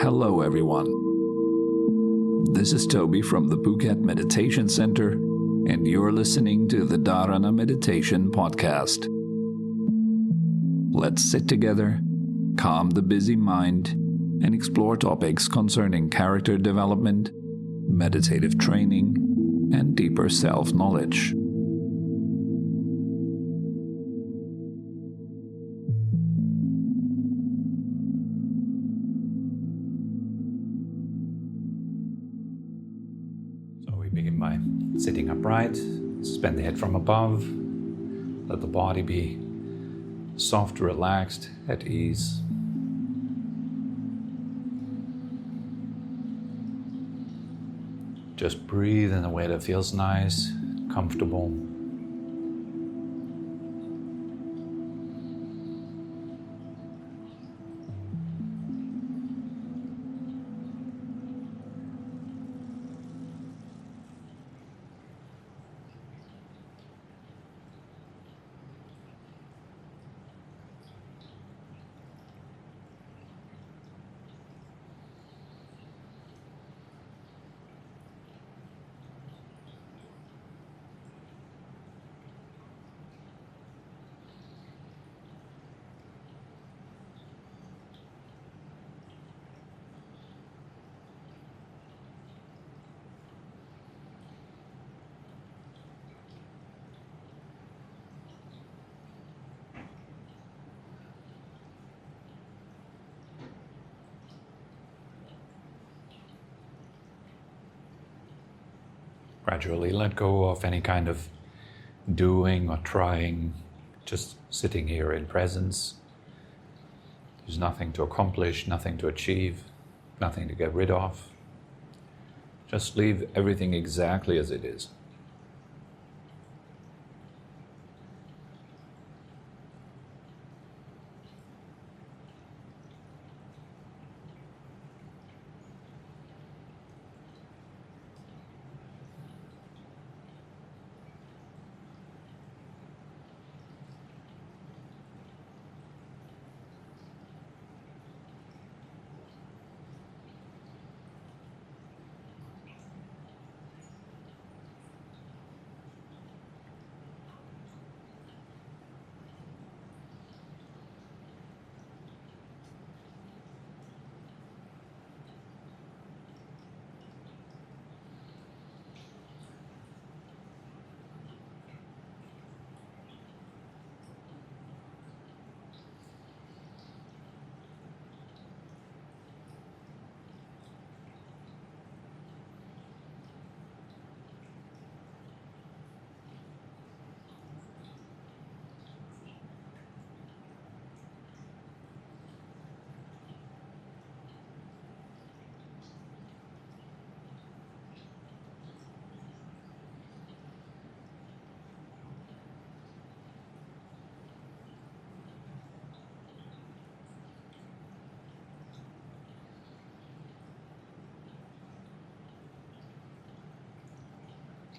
Hello everyone. This is Tobi from the Phuket Meditation Center, and you're listening to the Dharana Meditation Podcast. Let's sit together, calm the busy mind, and explore topics concerning character development, meditative training, and deeper self-knowledge. Begin by sitting upright, suspend the head from above, let the body be soft, relaxed, at ease. Just breathe in a way that feels nice, comfortable. Gradually let go of any kind of doing or trying, just sitting here in presence. There's nothing to accomplish, nothing to achieve, nothing to get rid of. Just leave everything exactly as it is.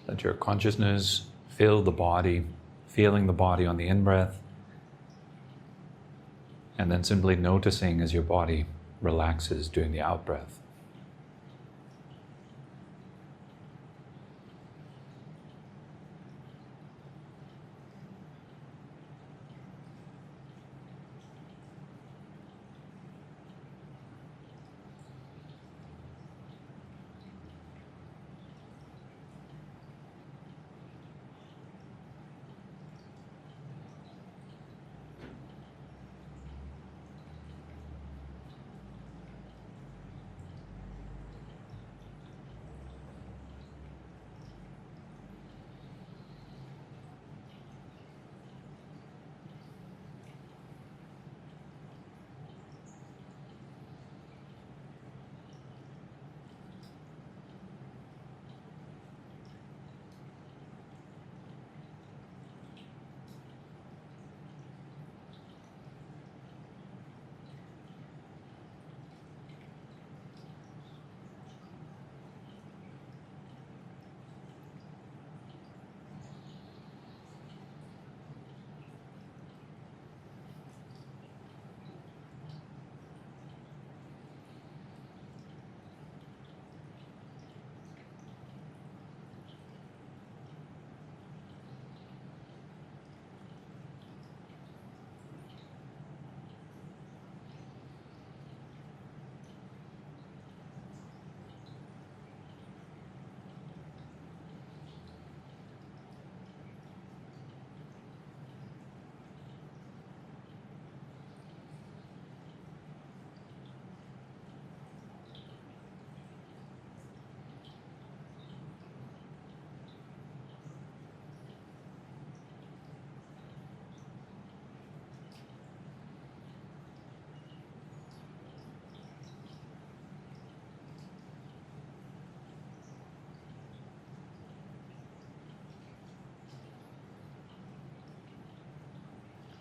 Let your consciousness fill the body, feeling the body on the in-breath, and then simply noticing as your body relaxes during the out-breath.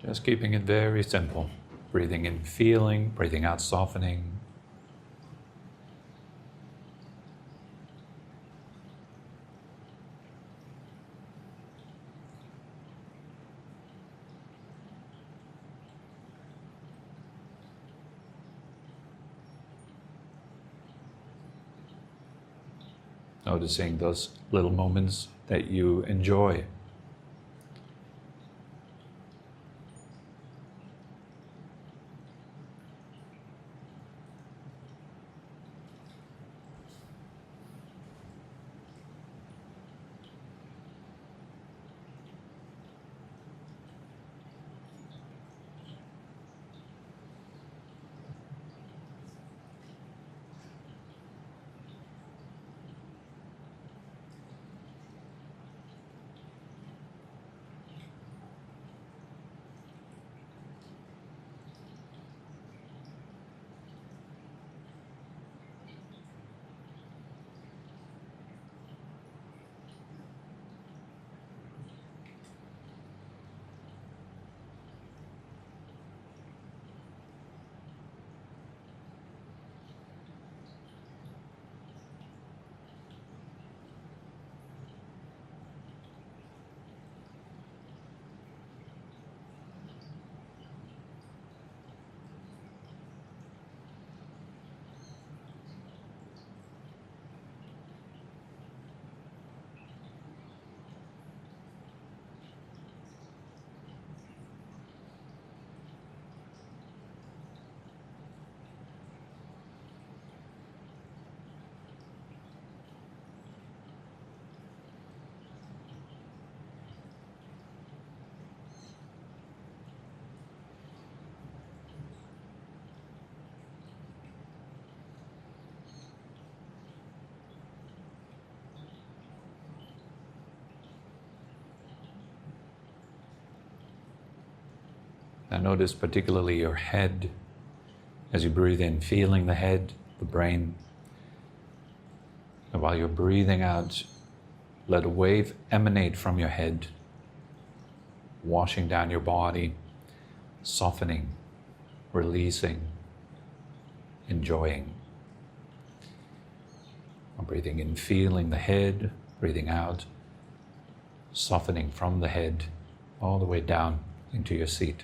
Just keeping it very simple. Breathing in, feeling, breathing out, softening. Noticing those little moments that you enjoy. Now notice particularly your head as you breathe in, feeling the head, the brain. And while you're breathing out, let a wave emanate from your head, washing down your body, softening, releasing, enjoying. Breathing in, feeling the head, breathing out, softening from the head all the way down into your seat.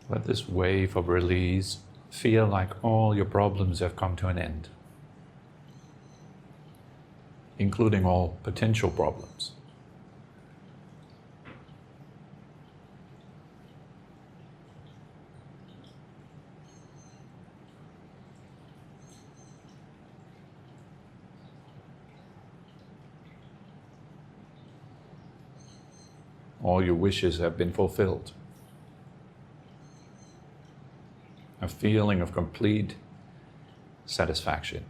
Let this wave of release feel like all your problems have come to an end, including all potential problems. All your wishes have been fulfilled. A feeling of complete satisfaction.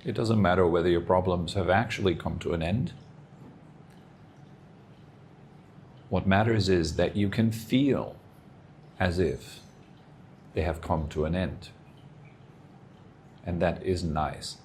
It doesn't matter whether your problems have actually come to an end. What matters is that you can feel as if they have come to an end. And that is nice.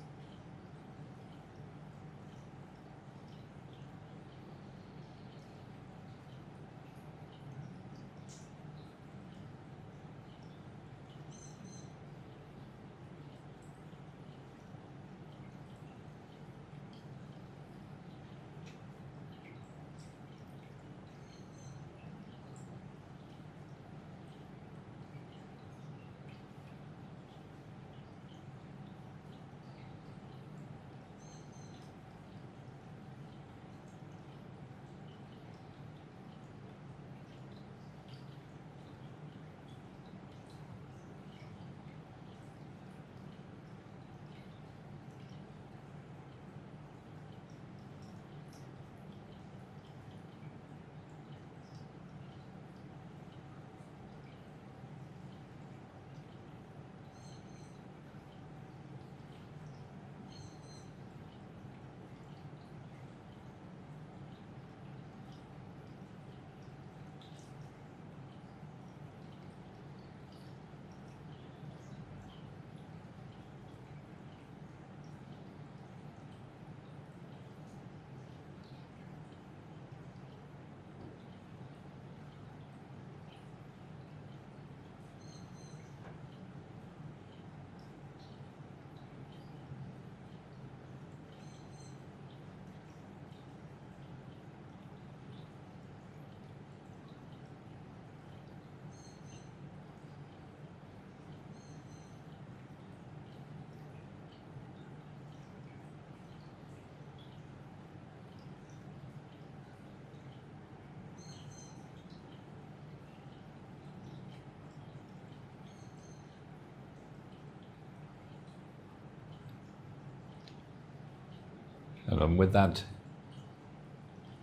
And with that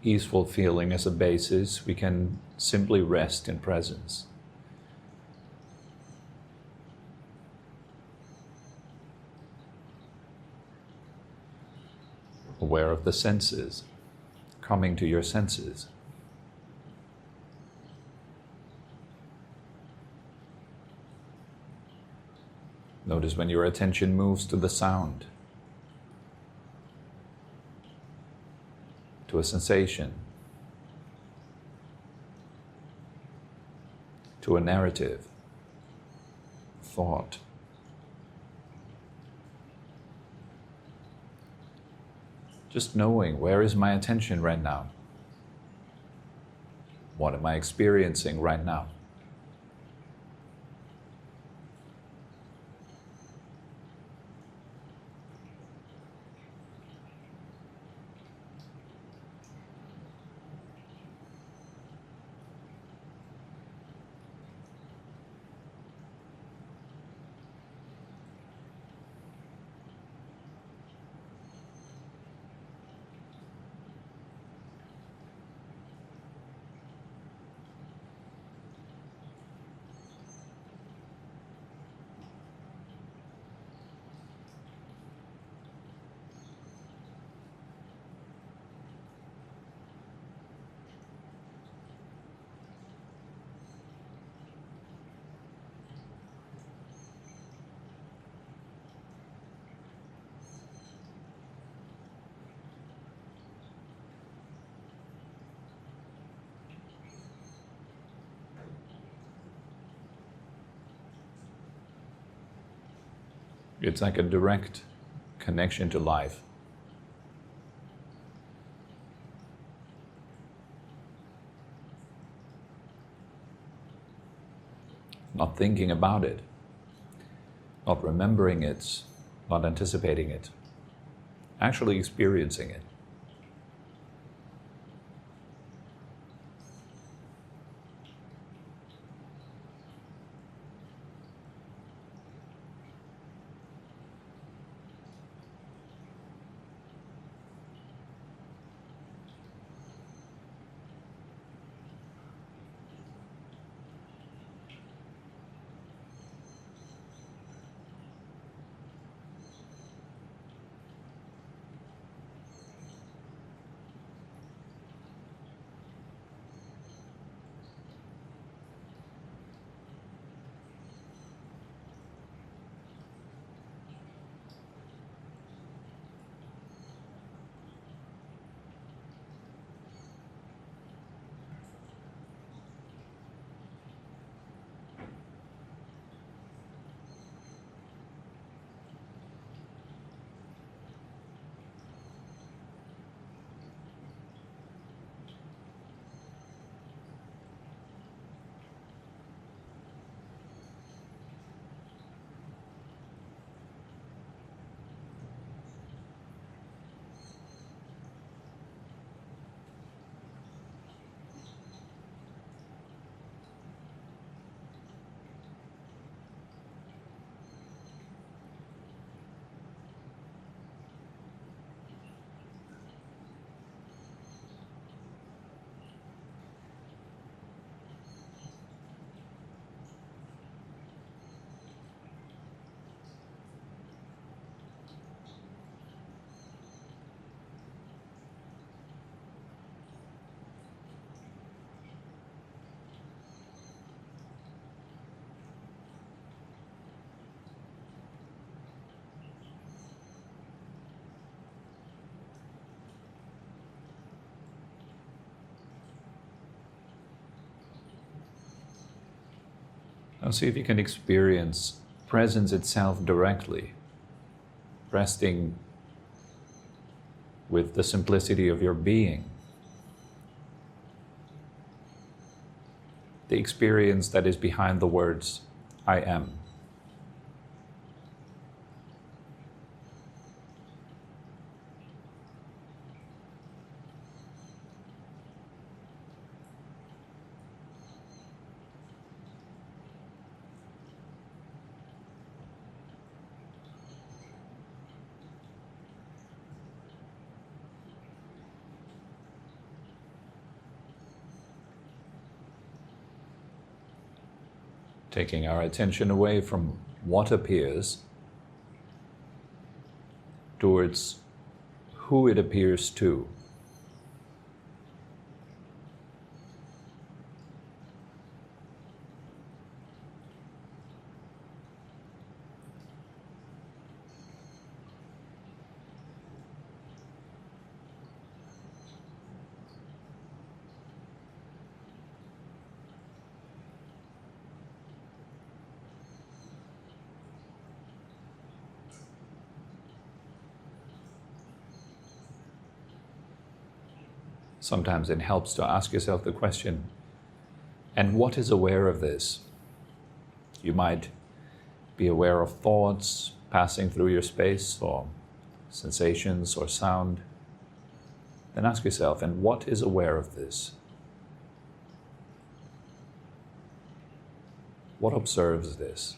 easeful feeling as a basis, we can simply rest in presence. Aware of the senses, coming to your senses. Notice when your attention moves to the sound, to a sensation, to a narrative, thought. Just knowing, where is my attention right now? What am I experiencing right now? It's like a direct connection to life. Not thinking about it, not remembering it, not anticipating it, actually experiencing it. Now see if you can experience presence itself directly, resting with the simplicity of your being. The experience that is behind the words, I am. Taking our attention away from what appears towards who it appears to. Sometimes it helps to ask yourself the question, and what is aware of this? You might be aware of thoughts passing through your space, or sensations or sound. Then ask yourself, and what is aware of this? What observes this?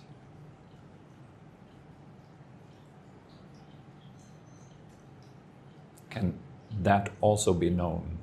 Can that also be known?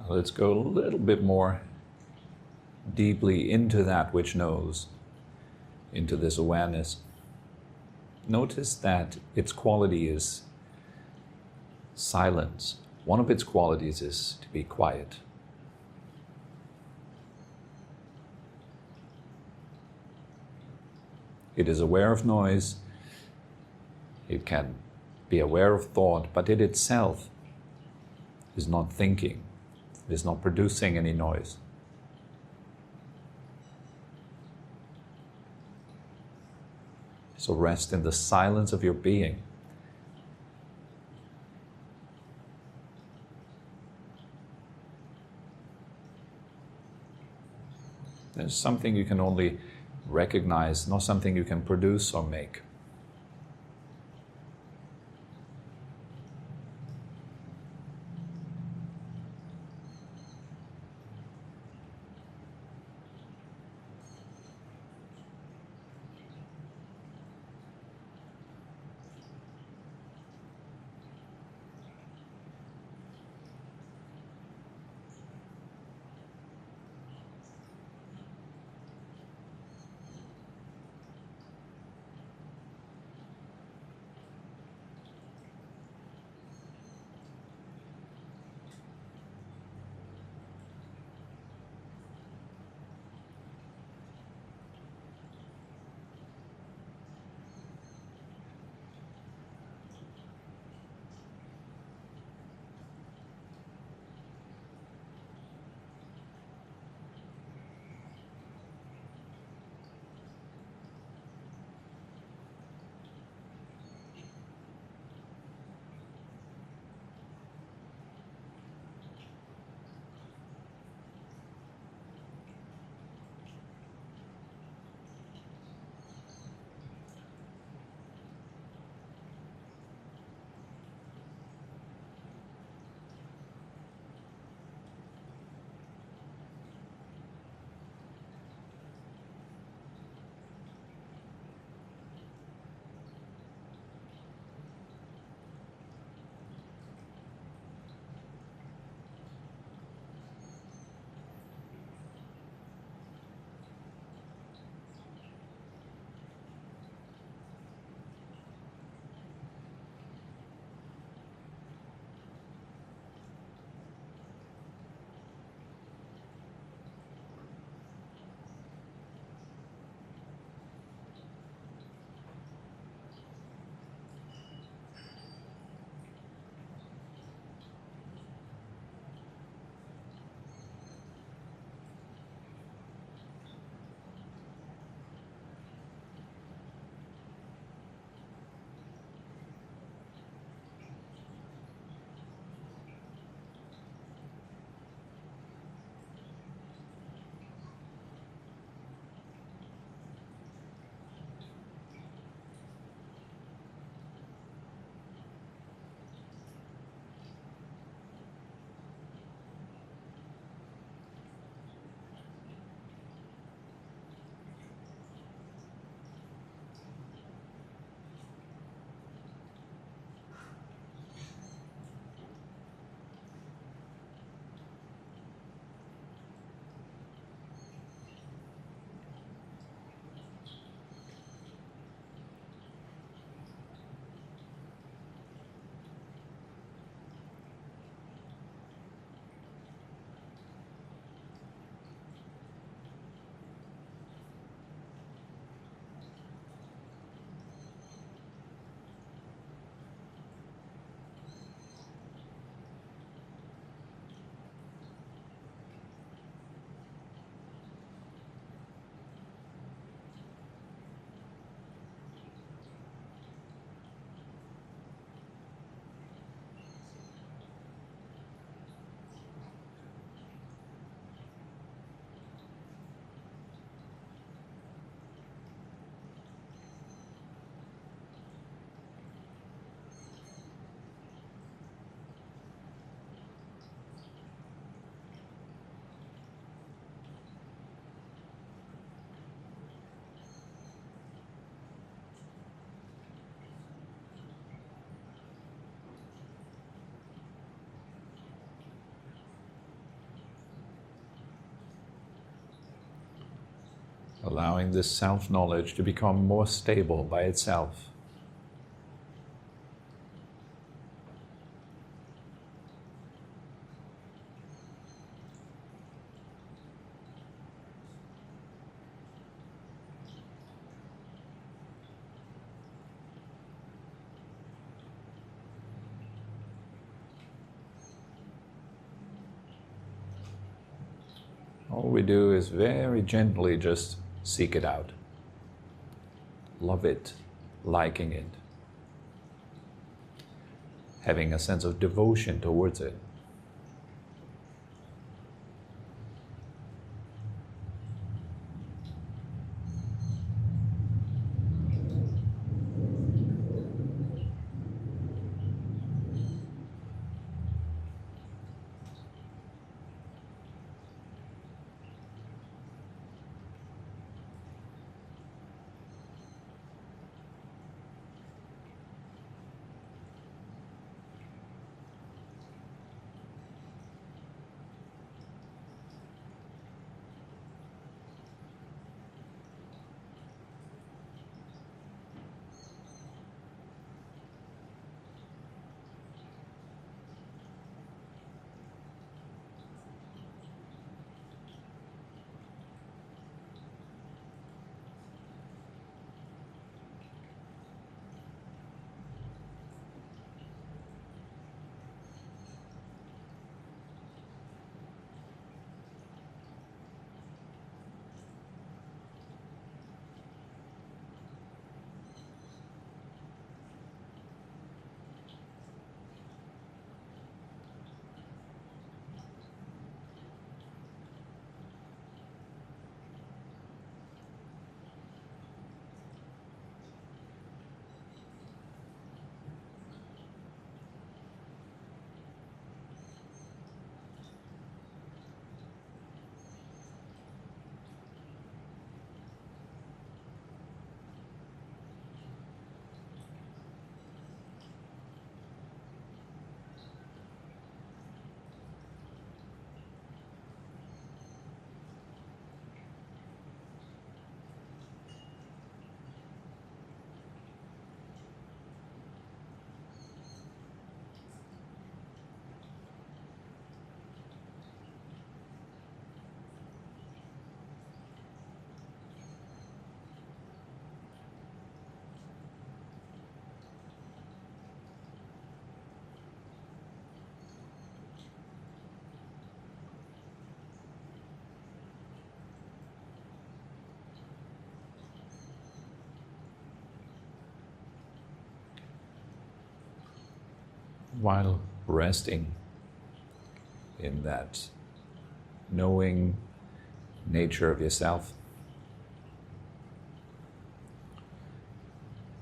let's go a little bit more deeply into that which knows, into this awareness. Notice that its quality is silence. One of its qualities is to be quiet. It is aware of noise, it can be aware of thought, but it itself is not thinking, it is not producing any noise. So rest in the silence of your being. There's something you can only recognize, not something you can produce or make. allowing this self-knowledge to become more stable by itself. All we do is very gently just seek it out. Love it, liking it, having a sense of devotion towards it. While resting in that knowing nature of yourself,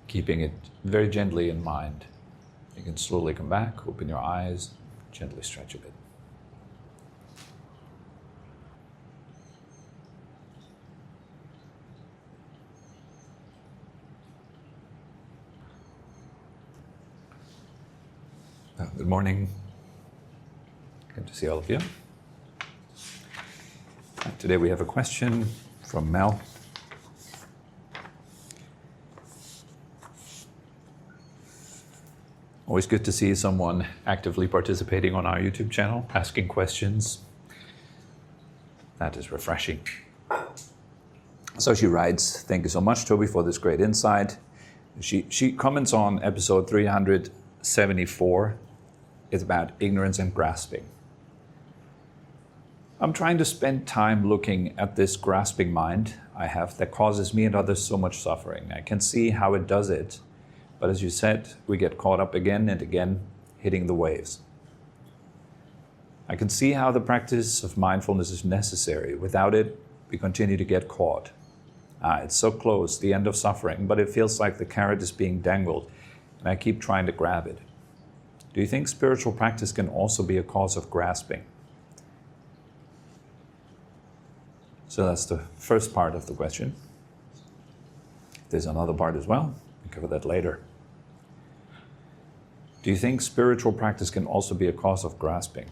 keeping it very gently in mind, you can slowly come back, open your eyes, gently stretch a bit. Good morning. Good to see all of you. Today we have a question from Mel. Always good to see someone actively participating on our YouTube channel, asking questions. That is refreshing. So she writes, "Thank you so much, Tobi, for this great insight." She comments on episode 374. It's about ignorance and grasping. I'm trying to spend time looking at this grasping mind I have that causes me and others so much suffering. I can see how it does it, but as you said, we get caught up again and again, hitting the waves. I can see how the practice of mindfulness is necessary. Without it, we continue to get caught. It's so close, the end of suffering, but it feels like the carrot is being dangled, and I keep trying to grab it. Do you think spiritual practice can also be a cause of grasping? So that's the first part of the question. There's another part as well. We'll cover that later. Do you think spiritual practice can also be a cause of grasping?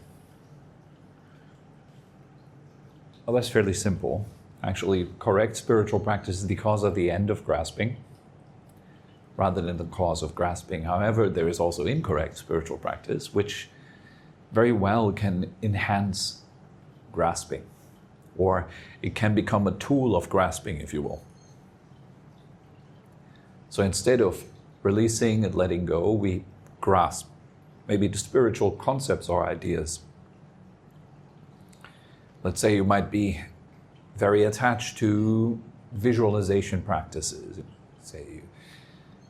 Well, that's fairly simple. Actually, correct spiritual practice is the cause of the end of grasping, rather than the cause of grasping. However, there is also incorrect spiritual practice, which very well can enhance grasping, or it can become a tool of grasping, if you will. So instead of releasing and letting go, we grasp maybe the spiritual concepts or ideas. Let's say you might be very attached to visualization practices. Say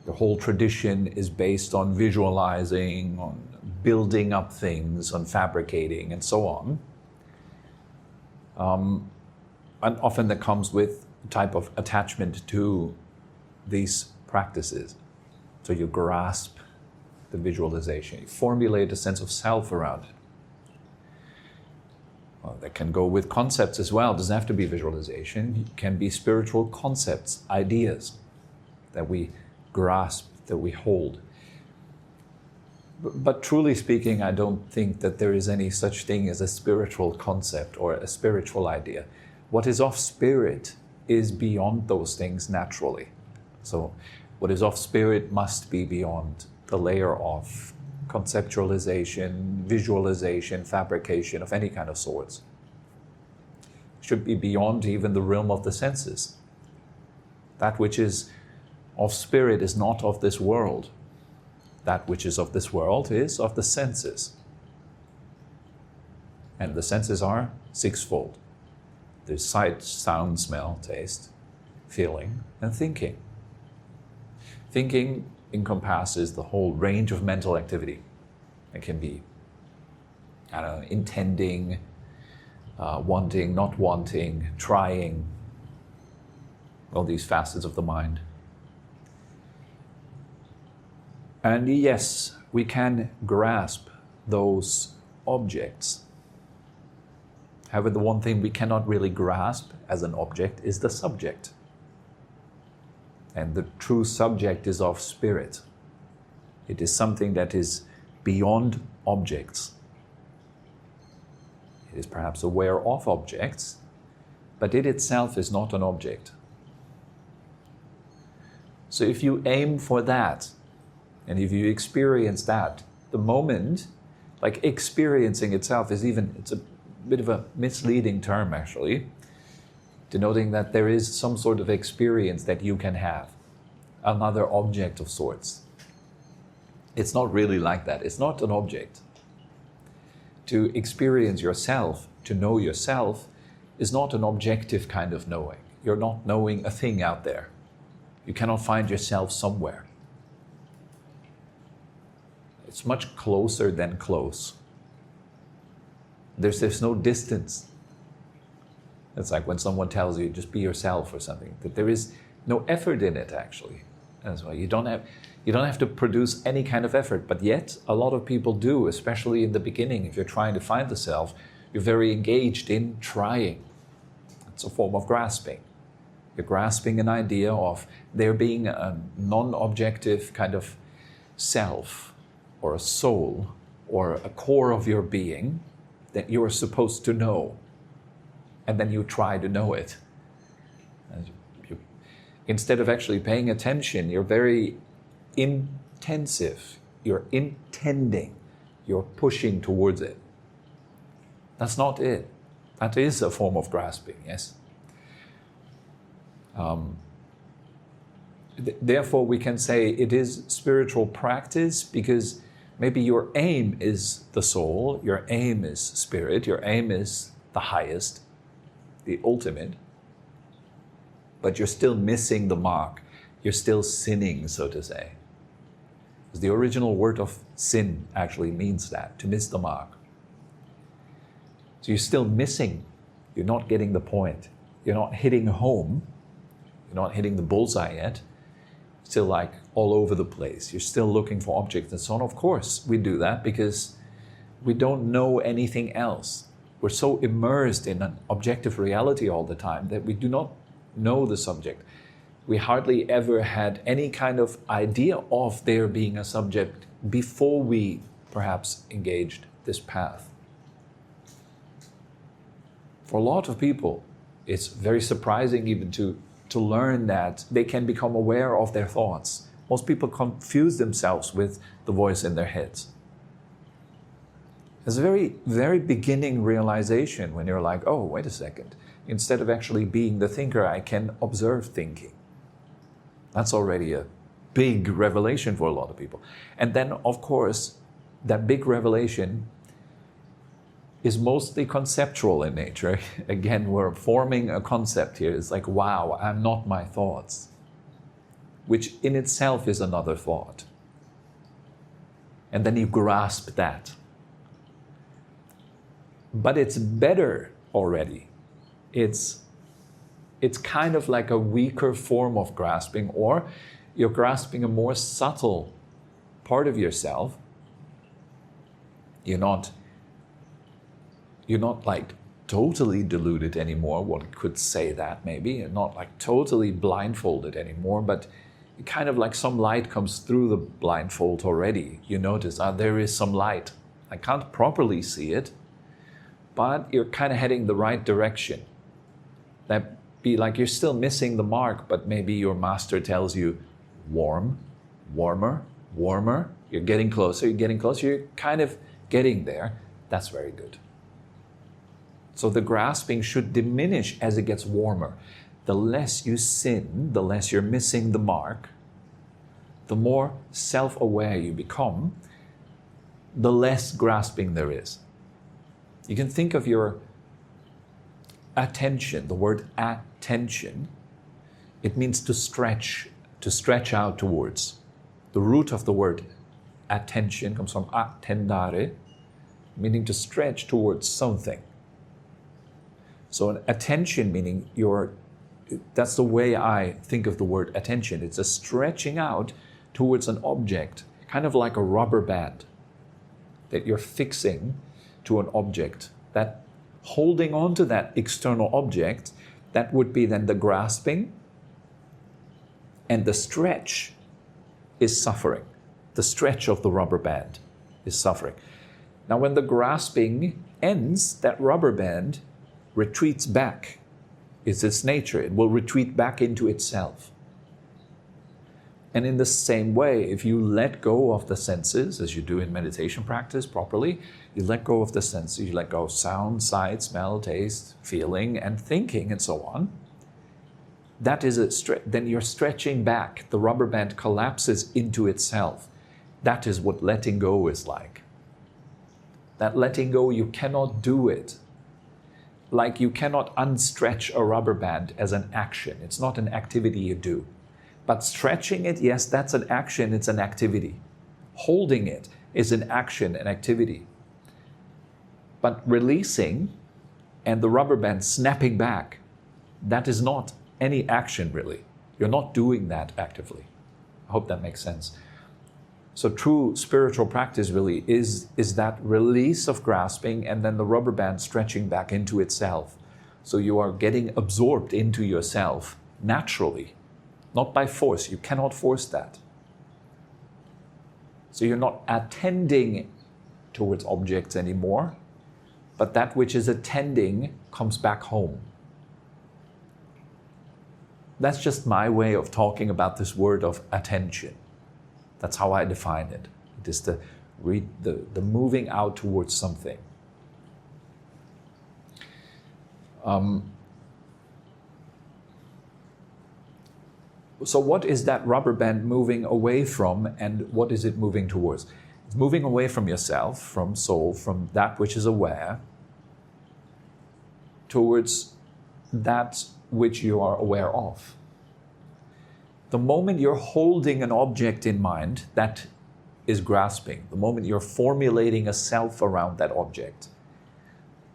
the whole tradition is based on visualizing, on building up things, on fabricating, and so on. And often that comes with a type of attachment to these practices. So you grasp the visualization, you formulate a sense of self around it. Well, that can go with concepts as well. It doesn't have to be visualization. It can be spiritual concepts, ideas that we grasp, that we hold. But truly speaking, I don't think that there is any such thing as a spiritual concept or a spiritual idea. What is of spirit is beyond those things naturally. So what is of spirit must be beyond the layer of conceptualization, visualization, fabrication of any kind of sorts. It should be beyond even the realm of the senses. That which is of spirit is not of this world. That which is of this world is of the senses. And the senses are sixfold. There's sight, sound, smell, taste, feeling, and thinking. Thinking encompasses the whole range of mental activity. It can be, intending, wanting, not wanting, trying, all these facets of the mind. And yes, we can grasp those objects. However, the one thing we cannot really grasp as an object is the subject. And the true subject is of spirit. It is something that is beyond objects. It is perhaps aware of objects, but it itself is not an object. So if you aim for that, and if you experience that, the moment, like experiencing itself is it's a bit of a misleading term actually, denoting that there is some sort of experience that you can have, another object of sorts. It's not really like that. It's not an object. To experience yourself, to know yourself, is not an objective kind of knowing. You're not knowing a thing out there. You cannot find yourself somewhere. It's much closer than close. There's no distance. It's like when someone tells you, just be yourself or something, that there is no effort in it actually. That's why you don't have to produce any kind of effort, but yet a lot of people do, especially in the beginning. If you're trying to find the self, you're very engaged in trying. It's a form of grasping. You're grasping an idea of there being a non-objective kind of self or a soul or a core of your being that you're supposed to know. And then you try to know it. Instead of actually paying attention, you're very intensive. You're intending. You're pushing towards it. That's not it. That is a form of grasping, yes? Therefore, we can say it is spiritual practice because maybe your aim is the soul, your aim is spirit, your aim is the highest, the ultimate, but you're still missing the mark. You're still sinning, so to say. Because the original word of sin actually means that, to miss the mark. So you're still missing. You're not getting the point. You're not hitting home. You're not hitting the bullseye yet. Still like all over the place. You're still looking for objects and so on. Of course, we do that because we don't know anything else. We're so immersed in an objective reality all the time that we do not know the subject. We hardly ever had any kind of idea of there being a subject before we perhaps engaged this path. For a lot of people, it's very surprising even to learn that they can become aware of their thoughts. Most people confuse themselves with the voice in their heads. It's a very, very beginning realization when you're like, oh, wait a second. Instead of actually being the thinker, I can observe thinking. That's already a big revelation for a lot of people. And then, of course, that big revelation is mostly conceptual in nature. Again, we're forming a concept here. It's like, wow, I'm not my thoughts, which in itself is another thought. And then you grasp that. But it's better already. It's kind of like a weaker form of grasping, or you're grasping a more subtle part of yourself. You're not like totally deluded anymore. One could say that maybe. You're not like totally blindfolded anymore, but kind of like some light comes through the blindfold already. You notice, there is some light. I can't properly see it, but you're kind of heading the right direction. That be like you're still missing the mark, but maybe your master tells you, warm, warmer, warmer. You're getting closer, you're kind of getting there. That's very good. So the grasping should diminish as it gets warmer. The less you sin, the less you're missing the mark, the more self-aware you become, the less grasping there is. You can think of your attention, the word attention, it means to stretch out towards. The root of the word attention comes from attendare, meaning to stretch towards something. So an attention meaning that's the way I think of the word attention. It's a stretching out towards an object, kind of like a rubber band that you're fixing to an object. That holding on to that external object, that would be then the grasping, and the stretch is suffering. The stretch of the rubber band is suffering. Now when the grasping ends, that rubber band retreats back. It's its nature. It will retreat back into itself. And in the same way, if you let go of the senses, as you do in meditation practice properly, you let go of the senses, you let go of sound, sight, smell, taste, feeling, and thinking, and so on. That is then you're stretching back. The rubber band collapses into itself. That is what letting go is like. That letting go, you cannot do it. Like you cannot unstretch a rubber band as an action. It's not an activity you do. But stretching it, yes, that's an action, it's an activity. Holding it is an action, an activity. But releasing and the rubber band snapping back, that is not any action really. You're not doing that actively. I hope that makes sense. So true spiritual practice really is that release of grasping and then the rubber band stretching back into itself. So you are getting absorbed into yourself naturally, not by force. You cannot force that. So you're not attending towards objects anymore, but that which is attending comes back home. That's just my way of talking about this word of attention. That's how I define it. It is the moving out towards something. So what is that rubber band moving away from, and what is it moving towards? It's moving away from yourself, from soul, from that which is aware, towards that which you are aware of. The moment you're holding an object in mind, that is grasping. The moment you're formulating a self around that object,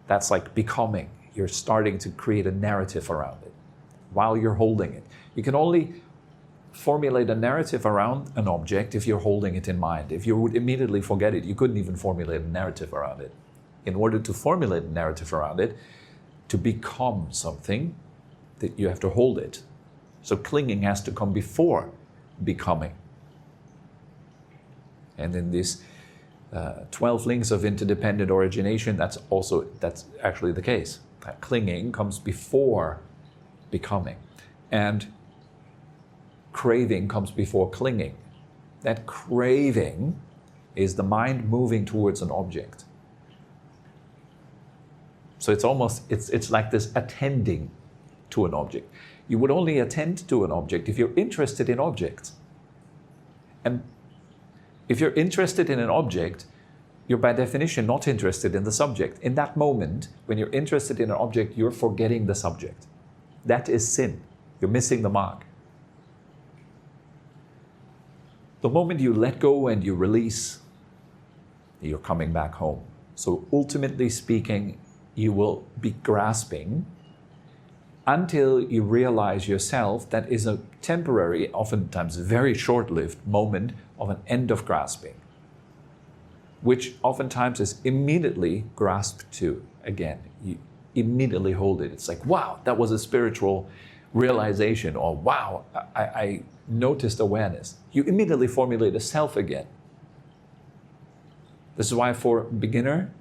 that's like becoming. You're starting to create a narrative around it while you're holding it. You can only formulate a narrative around an object if you're holding it in mind. If you would immediately forget it, you couldn't even formulate a narrative around it. In order to formulate a narrative around it, to become something, that you have to hold it. So clinging has to come before becoming. And in these 12 links of interdependent origination, that's actually the case. That clinging comes before becoming. And craving comes before clinging. That craving is the mind moving towards an object. So it's like this attending to an object. You would only attend to an object if you're interested in objects. And if you're interested in an object, you're by definition not interested in the subject. In that moment, when you're interested in an object, you're forgetting the subject. That is sin. You're missing the mark. The moment you let go and you release, you're coming back home. So ultimately speaking, you will be grasping until you realize yourself that is a temporary, oftentimes very short-lived moment of an end of grasping, which oftentimes is immediately grasped to again. You immediately hold it. It's like, wow, that was a spiritual realization, or wow, I noticed awareness. You immediately formulate a self again. This is why for a beginner,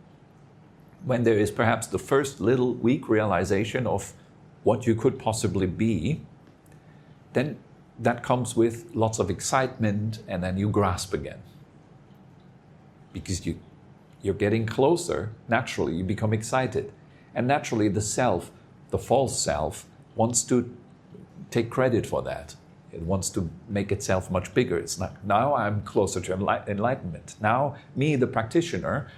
when there is perhaps the first little weak realization of what you could possibly be, then that comes with lots of excitement, and then you grasp again. Because you're getting closer, naturally you become excited. And naturally the self, the false self, wants to take credit for that. It wants to make itself much bigger. It's like, now I'm closer to enlightenment. Now me, the practitioner,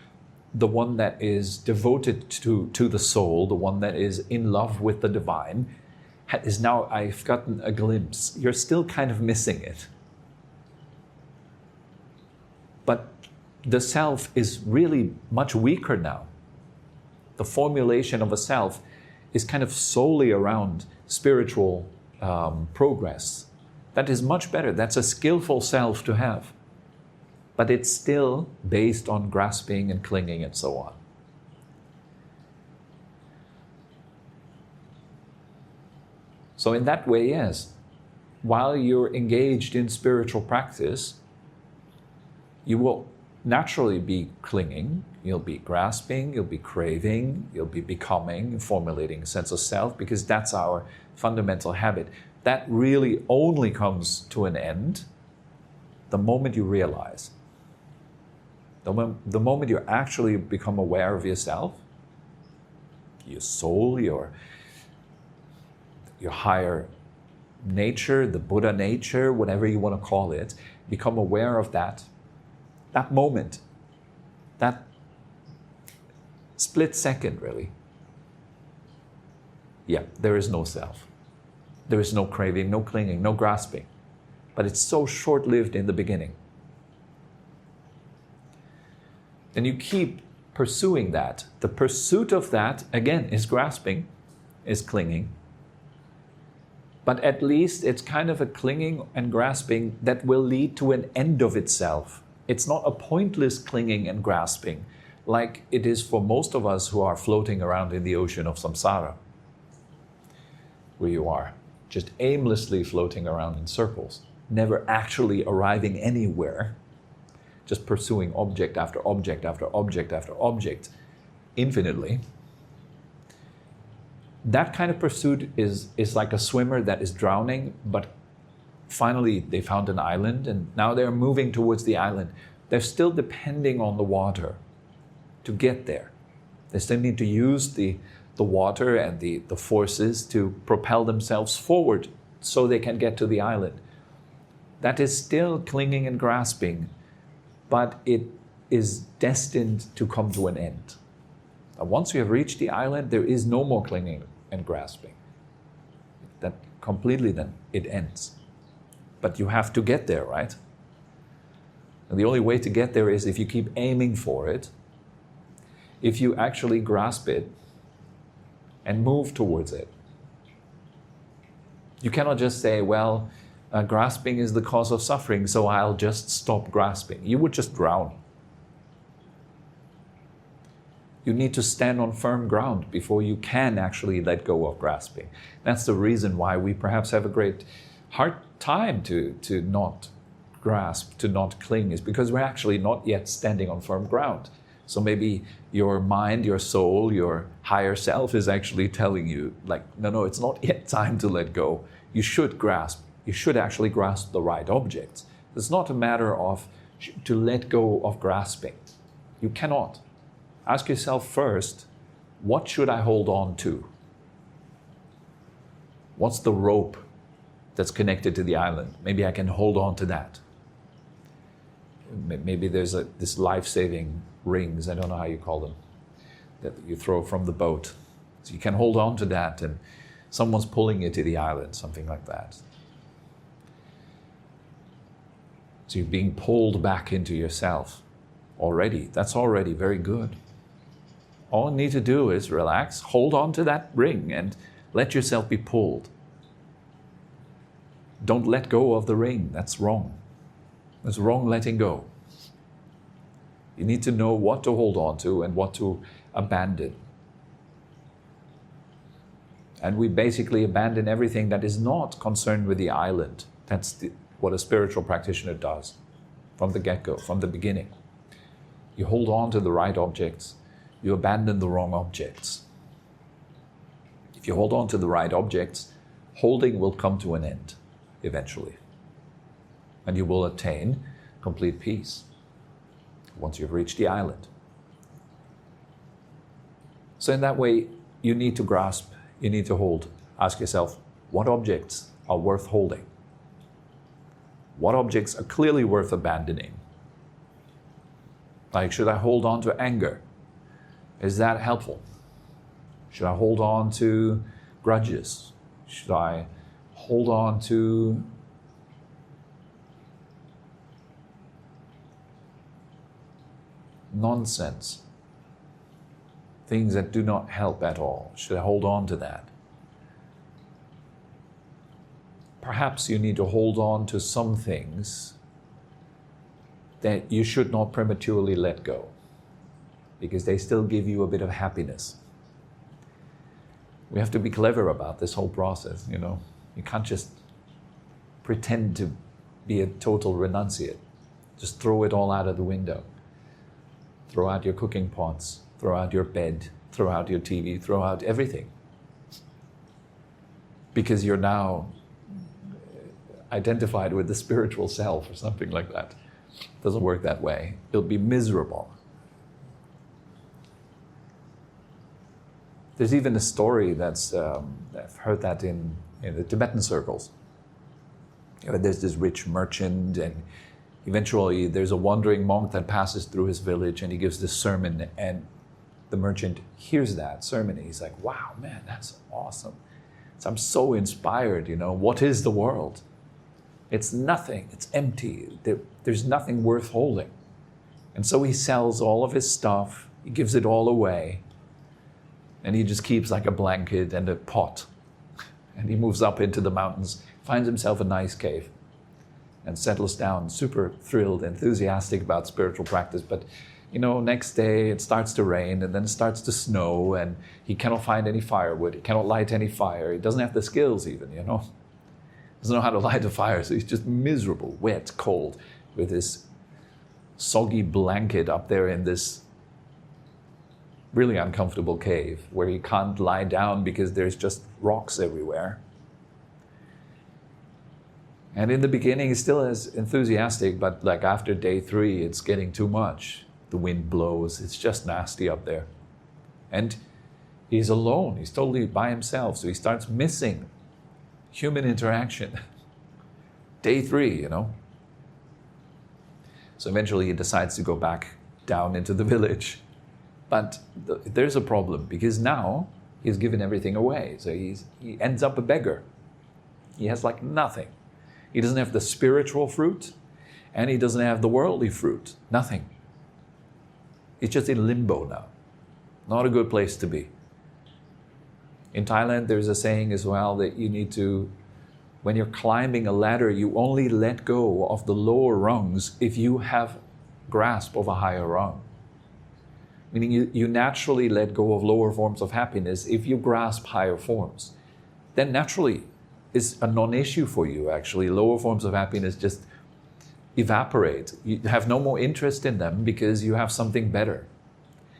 the one that is devoted to the soul, the one that is in love with the divine, is now, I've gotten a glimpse. You're still kind of missing it. But the self is really much weaker now. The formulation of a self is kind of solely around spiritual progress. That is much better. That's a skillful self to have. But it's still based on grasping and clinging and so on. So in that way, yes, while you're engaged in spiritual practice, you will naturally be clinging, you'll be grasping, you'll be craving, you'll be becoming, formulating a sense of self, because that's our fundamental habit. That really only comes to an end the moment you realize. The moment you actually become aware of yourself, your soul, your higher nature, the Buddha nature, whatever you want to call it, become aware of that moment, that split second really. Yeah, there is no self. There is no craving, no clinging, no grasping. But it's so short-lived in the beginning. And you keep pursuing that. The pursuit of that, again, is grasping, is clinging. But at least it's kind of a clinging and grasping that will lead to an end of itself. It's not a pointless clinging and grasping like it is for most of us who are floating around in the ocean of samsara, where you are just aimlessly floating around in circles, never actually arriving anywhere, just pursuing object after object after object after object infinitely. That kind of pursuit is like a swimmer that is drowning, but finally they found an island and now they're moving towards the island. They're still depending on the water to get there. They still need to use the water and the forces to propel themselves forward so they can get to the island. That is still clinging and grasping, but it is destined to come to an end. Once you have reached the island, there is no more clinging and grasping. That completely then, it ends. But you have to get there, right? And the only way to get there is if you keep aiming for it, if you actually grasp it and move towards it. You cannot just say, well, grasping is the cause of suffering, so I'll just stop grasping. You would just drown. You need to stand on firm ground before you can actually let go of grasping. That's the reason why we perhaps have a great hard time to not grasp, to not cling, is because we're actually not yet standing on firm ground. So maybe your mind, your soul, your higher self is actually telling you, like, no, it's not yet time to let go. You should grasp. You should actually grasp the right objects. It's not a matter of to let go of grasping. You cannot. Ask yourself first, what should I hold on to? What's the rope that's connected to the island? Maybe I can hold on to that. Maybe there's this life-saving rings, I don't know how you call them, that you throw from the boat. So you can hold on to that and someone's pulling you to the island, something like that. So you're being pulled back into yourself already. That's already very good. All you need to do is relax, hold on to that ring and let yourself be pulled. Don't let go of the ring. That's wrong. That's wrong letting go. You need to know what to hold on to and what to abandon. And we basically abandon everything that is not concerned with the island. That's what a spiritual practitioner does from the get-go, from the beginning. You hold on to the right objects. You abandon the wrong objects. If you hold on to the right objects, holding will come to an end eventually. And you will attain complete peace once you've reached the island. So in that way, you need to grasp, you need to hold. Ask yourself, what objects are worth holding? What objects are clearly worth abandoning? Like, should I hold on to anger? Is that helpful? Should I hold on to grudges? Should I hold on to nonsense? Things that do not help at all. Should I hold on to that? Perhaps you need to hold on to some things that you should not prematurely let go, because they still give you a bit of happiness. We have to be clever about this whole process, you know. You can't just pretend to be a total renunciate. Just throw it all out of the window. Throw out your cooking pots, throw out your bed, throw out your TV, throw out everything. Because you're now identified with the spiritual self or something like that. It doesn't work that way. You'll be miserable. There's even a story that's, I've heard that in the Tibetan circles. You know, there's this rich merchant, and eventually there's a wandering monk that passes through his village, and he gives this sermon, and the merchant hears that sermon, and he's like, wow, man, that's awesome. So I'm so inspired, you know. What is the world? It's nothing. It's empty. There's nothing worth holding. And so he sells all of his stuff. He gives it all away. And he just keeps like a blanket and a pot. And he moves up into the mountains, finds himself a nice cave, and settles down, super thrilled, enthusiastic about spiritual practice. But, you know, next day it starts to rain, and then it starts to snow, and he cannot find any firewood. He cannot light any fire. He doesn't have the skills even, you know. Doesn't know how to light a fire, so he's just miserable, wet, cold, with this soggy blanket up there in this really uncomfortable cave where he can't lie down because there's just rocks everywhere. And in the beginning, he's still as enthusiastic, but like after day 3, it's getting too much. The wind blows, it's just nasty up there. And he's alone, he's totally by himself, so he starts missing human interaction. Day 3, you know. So eventually he decides to go back down into the village. But there's a problem, because now he's given everything away. So he ends up a beggar. He has like nothing. He doesn't have the spiritual fruit, and he doesn't have the worldly fruit. Nothing. He's just in limbo now. Not a good place to be. In Thailand, there's a saying as well that you need to, when you're climbing a ladder, you only let go of the lower rungs if you have grasp of a higher rung. Meaning you naturally let go of lower forms of happiness if you grasp higher forms. Then naturally, it's a non-issue for you, actually. Lower forms of happiness just evaporate. You have no more interest in them because you have something better.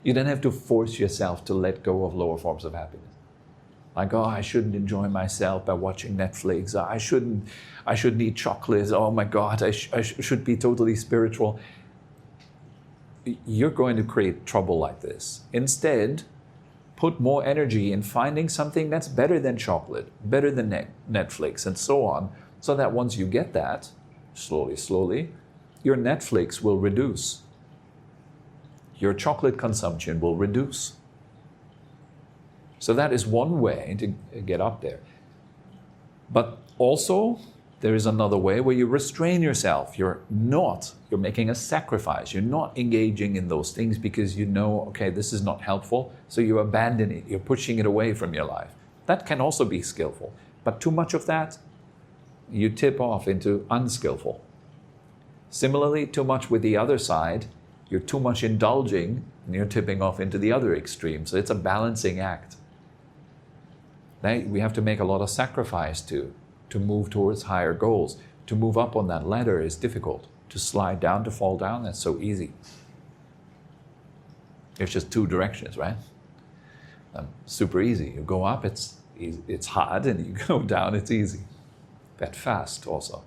You don't have to force yourself to let go of lower forms of happiness. Like, oh, I shouldn't enjoy myself by watching Netflix. I shouldn't eat chocolate. Oh my God, I should be totally spiritual. You're going to create trouble like this. Instead, put more energy in finding something that's better than chocolate, better than Netflix, and so on, so that once you get that, slowly, your Netflix will reduce. Your chocolate consumption will reduce. So that is one way to get up there. But also, there is another way where you restrain yourself. You're making a sacrifice. You're not engaging in those things because you know, okay, this is not helpful, so you abandon it. You're pushing it away from your life. That can also be skillful. But too much of that, you tip off into unskillful. Similarly, too much with the other side, you're too much indulging and you're tipping off into the other extreme. So it's a balancing act. Now, we have to make a lot of sacrifice to move towards higher goals. To move up on that ladder is difficult. To slide down, to fall down, that's so easy. It's just two directions, right? Super easy. You go up, it's hard, and you go down, it's easy. That fast also.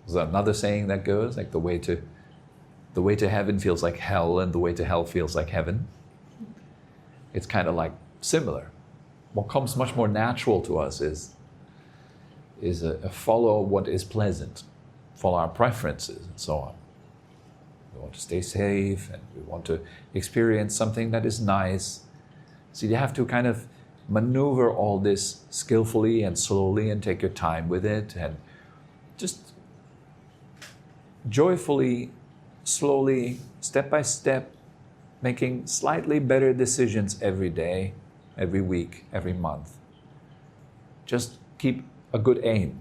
There's another saying that goes, like the way to heaven feels like hell, and the way to hell feels like heaven. It's kind of like similar. What comes much more natural to us is a follow what is pleasant, follow our preferences, and so on. We want to stay safe, and we want to experience something that is nice. So you have to kind of maneuver all this skillfully and slowly, and take your time with it, and just joyfully, slowly, step by step, making slightly better decisions every day, every week, every month. Just keep a good aim.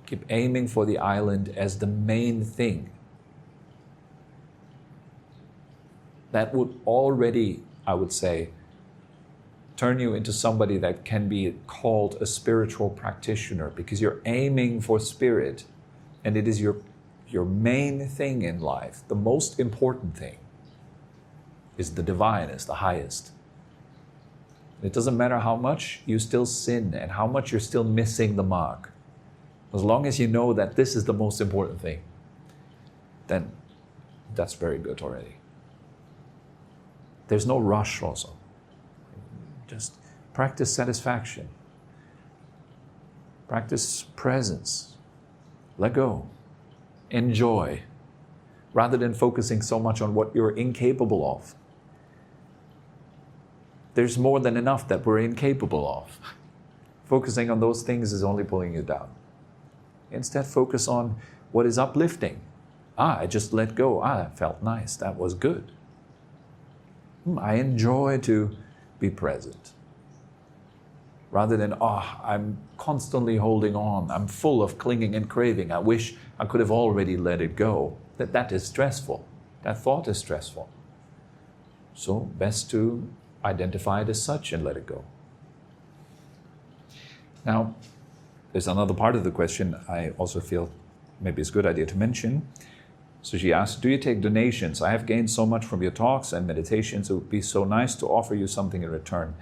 Keep aiming for the island as the main thing. That would already, I would say, turn you into somebody that can be called a spiritual practitioner, because you're aiming for spirit, and it is your main thing in life. The most important thing is the divine, is the highest. It doesn't matter how much you still sin and how much you're still missing the mark. As long as you know that this is the most important thing, then that's very good already. There's no rush also. Just practice satisfaction. Practice presence. Let go. Enjoy. Rather than focusing so much on what you're incapable of. There's more than enough that we're incapable of. Focusing on those things is only pulling you down. Instead, focus on what is uplifting. I just let go. That felt nice. That was good. I enjoy to be present. Rather than, I'm constantly holding on. I'm full of clinging and craving. I wish I could have already let it go. That is stressful. That thought is stressful. So best to identify it as such and let it go. Now, there's another part of the question I also feel maybe it's a good idea to mention. So she asked, do you take donations? I have gained so much from your talks and meditations. It would be so nice to offer you something in return.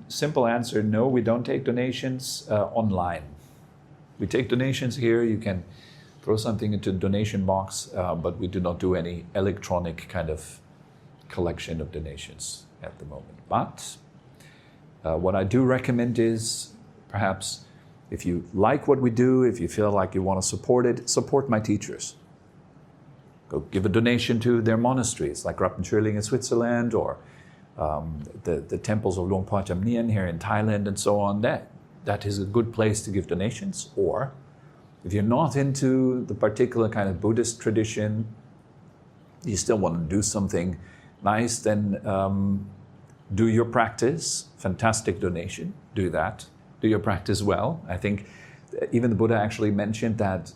Simple answer, no, we don't take donations online. We take donations here. You can throw something into the donation box, but we do not do any electronic kind of collection of donations at the moment. But what I do recommend is perhaps if you like what we do, if you feel like you want to support it, support my teachers. Go give a donation to their monasteries like Rappenschilling in Switzerland, or the temples of Luang Por Cham Nien here in Thailand, and so on. That is a good place to give donations. Or if you're not into the particular kind of Buddhist tradition, you still want to do something nice, then do your practice. Fantastic donation. Do that. Do your practice well. I think even the Buddha actually mentioned that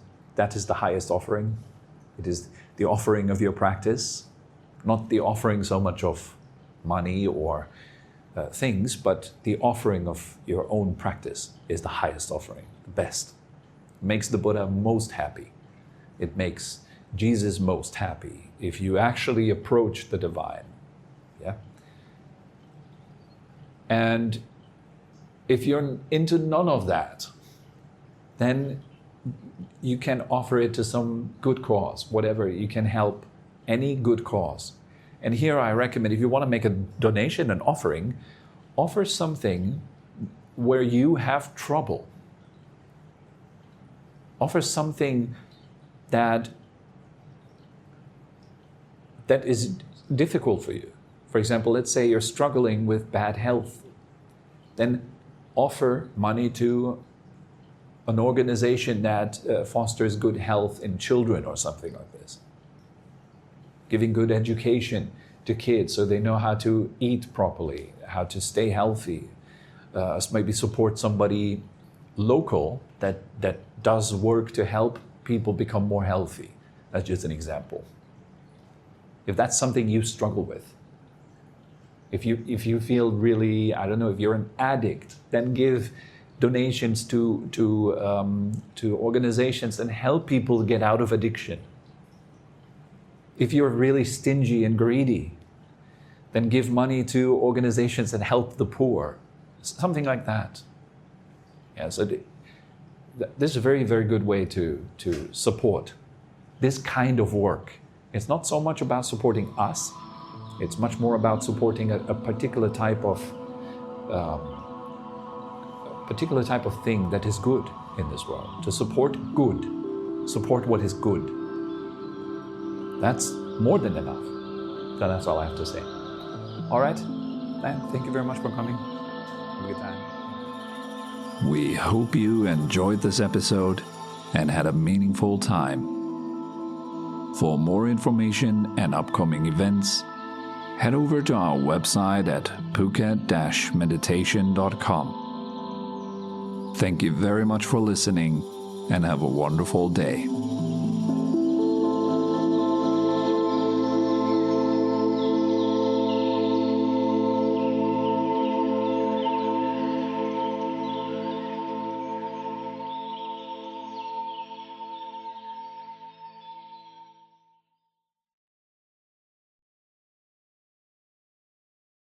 is the highest offering. It is the offering of your practice, not the offering so much of money or things, but the offering of your own practice is the highest offering, the best. It makes the Buddha most happy. It makes Jesus most happy, if you actually approach the divine. Yeah? And if you're into none of that, then you can offer it to some good cause, whatever. You can help any good cause. And here I recommend, if you want to make a donation, an offering, offer something where you have trouble. Offer something that is difficult for you. For example, let's say you're struggling with bad health. Then offer money to an organization that fosters good health in children or something like this. Giving good education to kids so they know how to eat properly, how to stay healthy. Maybe support somebody local that does work to help people become more healthy. That's just an example. If that's something you struggle with, if you feel really, I don't know, if you're an addict, then give donations to organizations and help people get out of addiction. If you're really stingy and greedy, then give money to organizations that help the poor, something like that. Yeah, so this is a very, very good way to support this kind of work. It's not so much about supporting us, it's much more about supporting a particular type of thing that is good in this world. To support good, support what is good. That's more than enough. So that's all I have to say. All right, thank you very much for coming. Have a good time. We hope you enjoyed this episode and had a meaningful time. For more information and upcoming events, head over to our website at phuket-meditation.com. Thank you very much for listening and have a wonderful day.